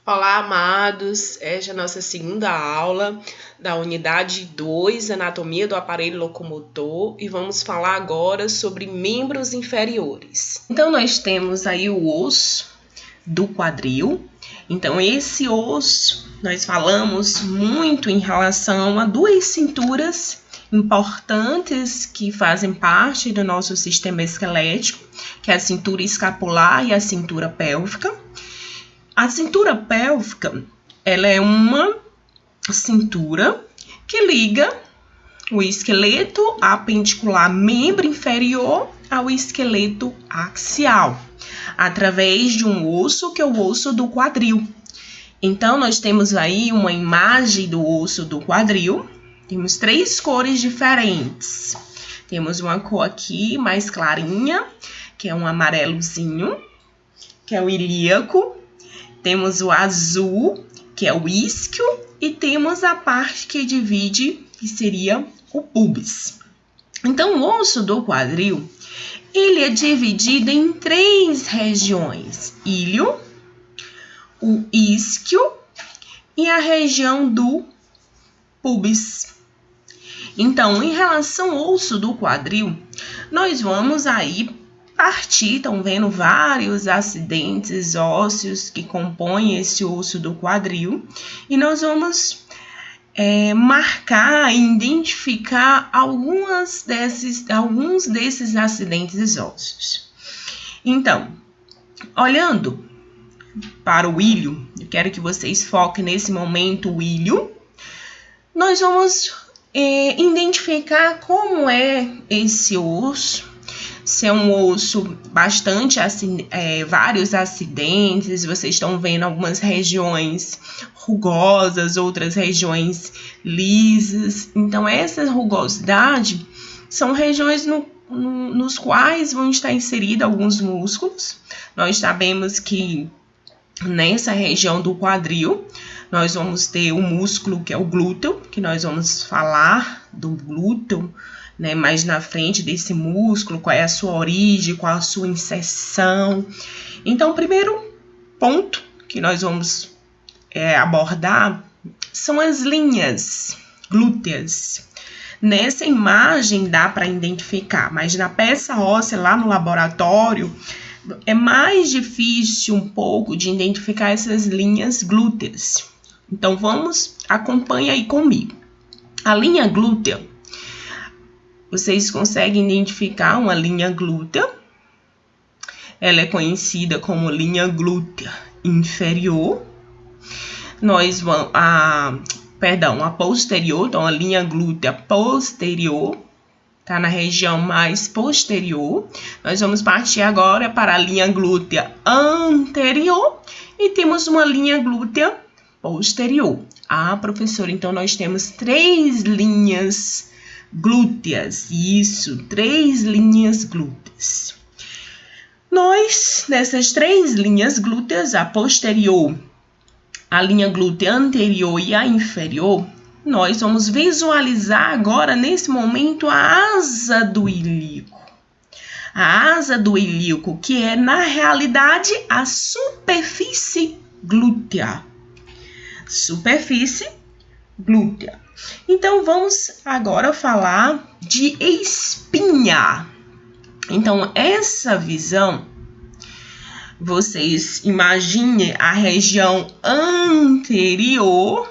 Olá, amados. Esta é a nossa segunda aula da unidade 2, Anatomia do Aparelho Locomotor, e vamos falar agora sobre membros inferiores. Então, nós temos aí o osso do quadril. Então, esse osso, nós falamos muito em relação a duas cinturas importantes que fazem parte do nosso sistema esquelético, que é a cintura escapular e a cintura pélvica. A cintura pélvica, ela é uma cintura que liga o esqueleto apendicular membro inferior ao esqueleto axial, através de um osso que é o osso do quadril. Então, nós temos aí uma imagem do osso do quadril. Temos três cores diferentes. Temos uma cor aqui mais clarinha, que é um amarelozinho, que é o ilíaco. Temos o azul, que é o isquio, e temos a parte que divide, que seria o pubis. Então, o osso do quadril, ele é dividido em três regiões: ilho, o isquio e a região do pubis. Então, em relação ao osso do quadril, nós vamos aí partir, estão vendo vários acidentes ósseos que compõem esse osso do quadril, e nós vamos marcar e identificar alguns desses acidentes ósseos. Então, olhando para o ilho, eu quero que vocês foquem nesse momento o ilho. Nós vamos identificar como é esse osso. Se é um osso bastante, vários acidentes, vocês estão vendo algumas regiões rugosas, outras regiões lisas. Então, essa rugosidade são regiões nos quais vão estar inseridos alguns músculos. Nós sabemos que nessa região do quadril, nós vamos ter o músculo que é o glúteo, que nós vamos falar do glúteo, né, mais na frente desse músculo, qual é a sua origem, qual a sua inserção. Então, o primeiro ponto que nós vamos abordar são as linhas glúteas. Nessa imagem dá para identificar, mas na peça óssea lá no laboratório é mais difícil um pouco de identificar essas linhas glúteas. Então, acompanhe aí comigo. A linha glútea, vocês conseguem identificar uma linha glútea? Ela é conhecida como linha glútea inferior. A posterior, então a linha glútea posterior, está na região mais posterior. Nós vamos partir agora para a linha glútea anterior e temos uma linha glútea posterior. Ah, professora, então nós temos três linhas glúteas. Isso, três linhas glúteas. Nessas três linhas glúteas, a posterior, a linha glútea anterior e a inferior, nós vamos visualizar agora, nesse momento, a asa do ilíaco. A asa do ilíaco, que é, na realidade, a superfície glútea. Superfície glútea. Então, vamos agora falar de espinha. Então, essa visão, vocês imaginem a região anterior,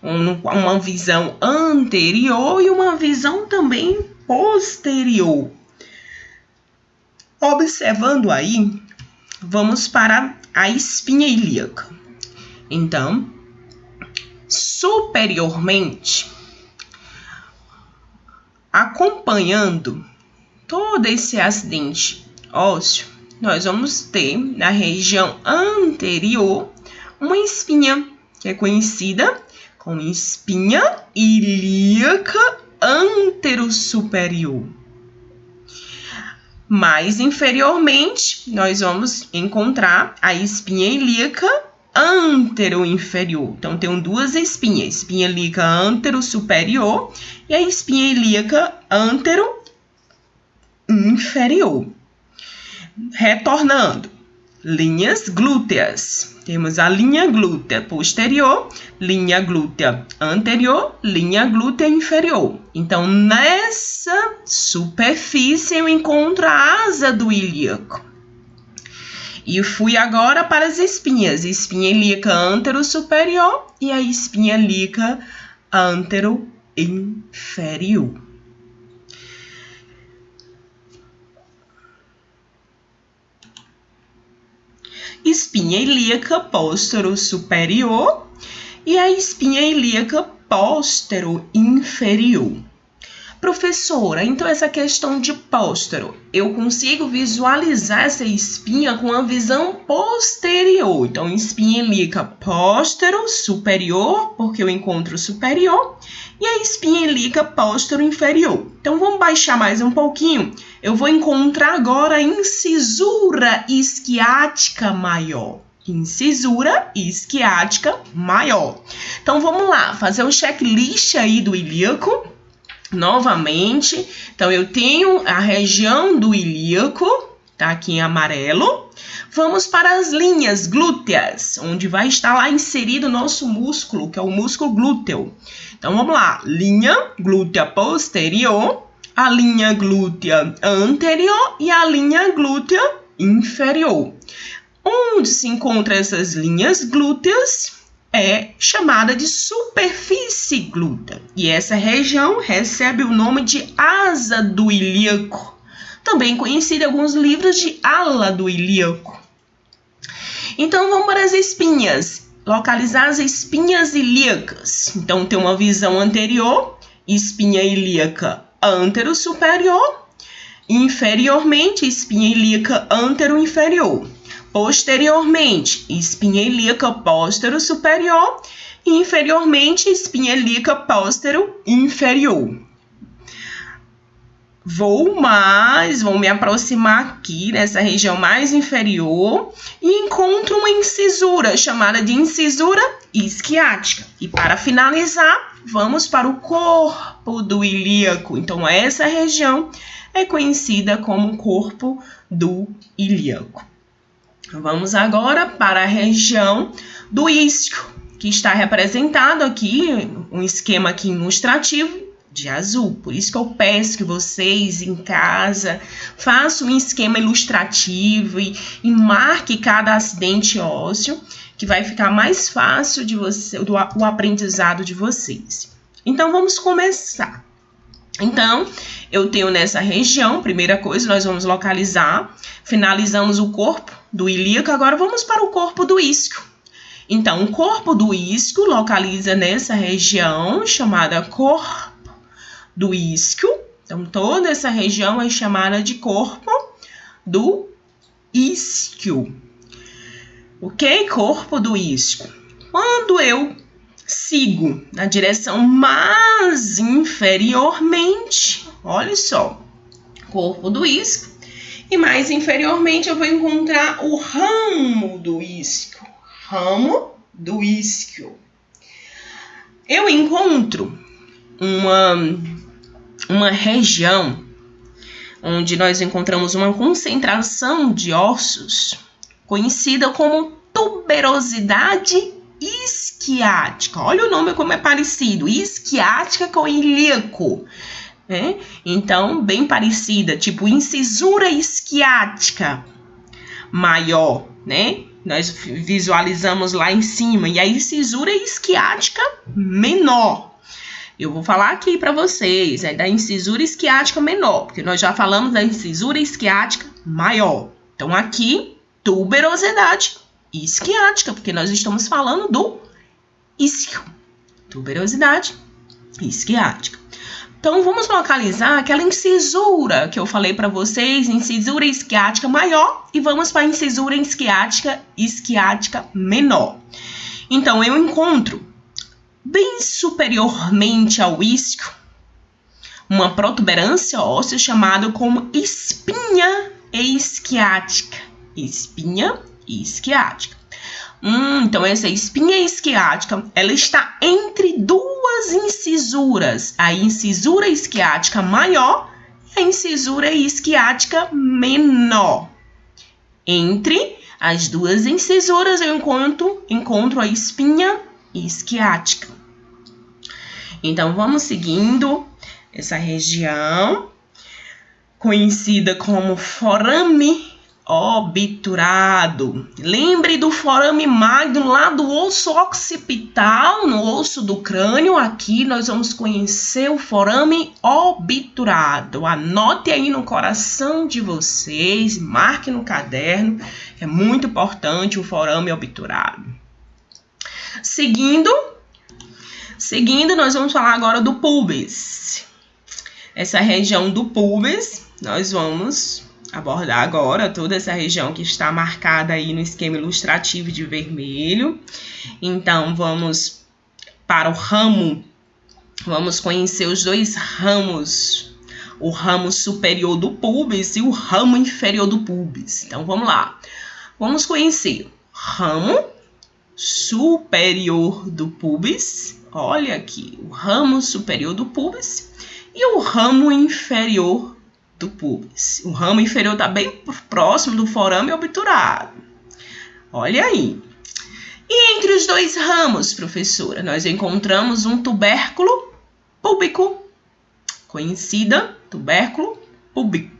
uma visão anterior e uma visão também posterior. Observando aí, vamos para a espinha ilíaca. Então, superiormente, acompanhando todo esse acidente ósseo, nós vamos ter na região anterior uma espinha que é conhecida como espinha ilíaca anterossuperior. Mais inferiormente, nós vamos encontrar a espinha ilíaca anteroinferior. Então, tem duas espinhas, espinha ilíaca anterossuperior e a espinha ilíaca anteroinferior. Retornando, linhas glúteas. Temos a linha glútea posterior, linha glútea anterior, linha glútea inferior. Então, nessa superfície eu encontro a asa do ilíaco. E fui agora para as espinhas. Espinha ilíaca antero-superior e a espinha ilíaca antero-inferior. Espinha ilíaca póstero-superior e a espinha ilíaca póstero-inferior. Professora, então essa questão de póstero, eu consigo visualizar essa espinha com a visão posterior. Então, espinha ilíaca póstero superior, porque eu encontro superior, e a espinha ilíaca póstero inferior. Então, vamos baixar mais um pouquinho. Eu vou encontrar agora a incisura isquiática maior. Incisura isquiática maior. Então, vamos lá, fazer um checklist aí do ilíaco. Novamente, então eu tenho a região do ilíaco, tá aqui em amarelo. Vamos para as linhas glúteas, onde vai estar lá inserido o nosso músculo, que é o músculo glúteo. Então vamos lá, linha glútea posterior, a linha glútea anterior e a linha glútea inferior. Onde se encontram essas linhas glúteas? É chamada de superfície glútea. E essa região recebe o nome de asa do ilíaco, também conhecida em alguns livros de ala do ilíaco. Então, vamos para as espinhas. Localizar as espinhas ilíacas. Então, tem uma visão anterior, espinha ilíaca antero-superior, inferiormente, espinha ilíaca antero-inferior. Posteriormente, espinha ilíaca póstero-superior e inferiormente, espinha ilíaca póstero-inferior. Vou me aproximar aqui nessa região mais inferior e encontro uma incisura chamada de incisura isquiática. E para finalizar, vamos para o corpo do ilíaco. Então, essa região é conhecida como corpo do ilíaco. Vamos agora para a região do isquio, que está representado aqui, um esquema aqui ilustrativo de azul. Por isso que eu peço que vocês em casa façam um esquema ilustrativo e marque cada acidente ósseo, que vai ficar mais fácil o aprendizado de vocês. Então, vamos começar. Então, eu tenho nessa região, primeira coisa, nós vamos localizar, finalizamos o corpo do ilíaco, agora vamos para o corpo do isquio. Então, o corpo do isquio localiza nessa região chamada corpo do isquio. Então, toda essa região é chamada de corpo do isquio. Ok? Corpo do isquio. Quando eu sigo na direção mais inferiormente, olha só, corpo do isquio, e mais inferiormente eu vou encontrar o ramo do isquio. Ramo do isquio. Eu encontro uma região onde nós encontramos uma concentração de ossos conhecida como tuberosidade isquiática. Olha o nome como é parecido, isquiática com ilíaco. Então, bem parecida, tipo incisura isquiática maior, né? Nós visualizamos lá em cima, e a incisura isquiática menor. Eu vou falar aqui para vocês, da incisura isquiática menor, porque nós já falamos da incisura isquiática maior. Então, aqui, tuberosidade isquiática, porque nós estamos falando do isquio. Tuberosidade isquiática. Então, vamos localizar aquela incisura que eu falei para vocês, incisura isquiática maior, e vamos para a incisura isquiática menor. Então, eu encontro bem superiormente ao isquio uma protuberância óssea chamada como espinha isquiática. Espinha isquiática. Então, essa espinha isquiática, ela está entre duas incisuras, a incisura isquiática maior e a incisura isquiática menor. Entre as duas incisuras eu encontro a espinha isquiática. Então, vamos seguindo essa região, conhecida como forame obturado. Lembre do forame magno lá do osso occipital, no osso do crânio. Aqui nós vamos conhecer o forame obturado. Anote aí no coração de vocês, marque no caderno, é muito importante o forame obturado. Seguindo, nós vamos falar agora do púbis. Essa região do púbis, nós vamos abordar agora toda essa região que está marcada aí no esquema ilustrativo de vermelho. Então, vamos para o ramo. Vamos conhecer os dois ramos. O ramo superior do púbis e o ramo inferior do púbis. Então, vamos lá. Vamos conhecer o ramo superior do púbis. Olha aqui, o ramo superior do púbis e o ramo inferior do púbis. O ramo inferior está bem próximo do forame obturado. Olha aí. E entre os dois ramos, professora, nós encontramos um tubérculo púbico, conhecida tubérculo púbico.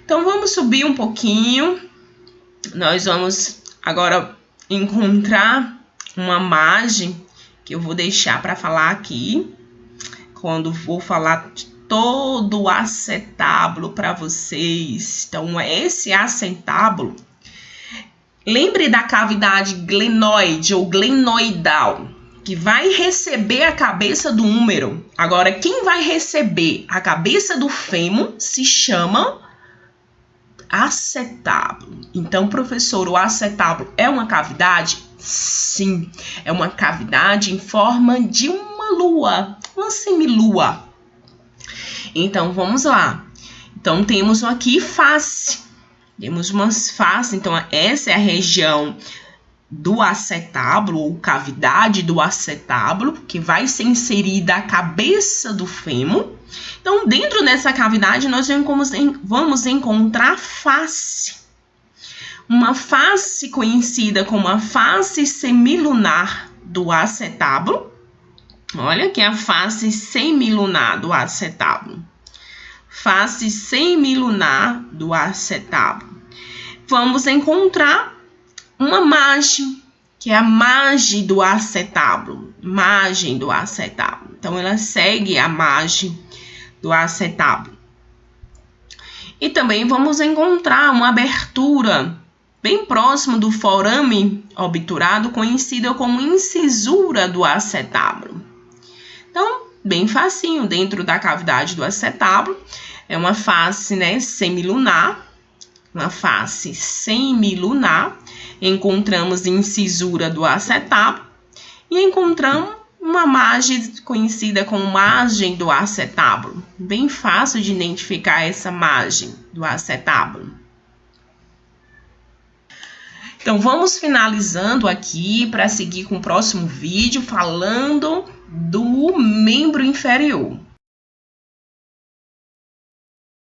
Então, vamos subir um pouquinho. Nós vamos agora encontrar uma margem que eu vou deixar para falar aqui, quando vou falar de todo o acetábulo para vocês. Então, esse acetábulo, lembre da cavidade glenoide ou glenoidal, que vai receber a cabeça do húmero. Agora, quem vai receber a cabeça do fêmur se chama acetábulo. Então, professor, o acetábulo é uma cavidade? Sim, é uma cavidade em forma de uma lua, uma semilua. Então, vamos lá. Então, temos aqui face. Temos umas faces. Então, essa é a região do acetábulo, ou cavidade do acetábulo, que vai ser inserida a cabeça do fêmur. Então, dentro dessa cavidade, nós vamos encontrar face. Uma face conhecida como a face semilunar do acetábulo. Olha aqui a face semilunar do acetábulo. Face semilunar do acetábulo. Vamos encontrar uma margem, que é a margem do acetábulo. Margem do acetábulo. Então, ela segue a margem do acetábulo. E também vamos encontrar uma abertura bem próximo do forame obturado, conhecida como incisura do acetábulo. Então, bem facinho, dentro da cavidade do acetábulo, é uma face, né, semilunar. Uma face semilunar. Encontramos incisura do acetábulo e encontramos uma margem conhecida como margem do acetábulo. Bem fácil de identificar essa margem do acetábulo. Então, vamos finalizando aqui para seguir com o próximo vídeo falando do membro inferior.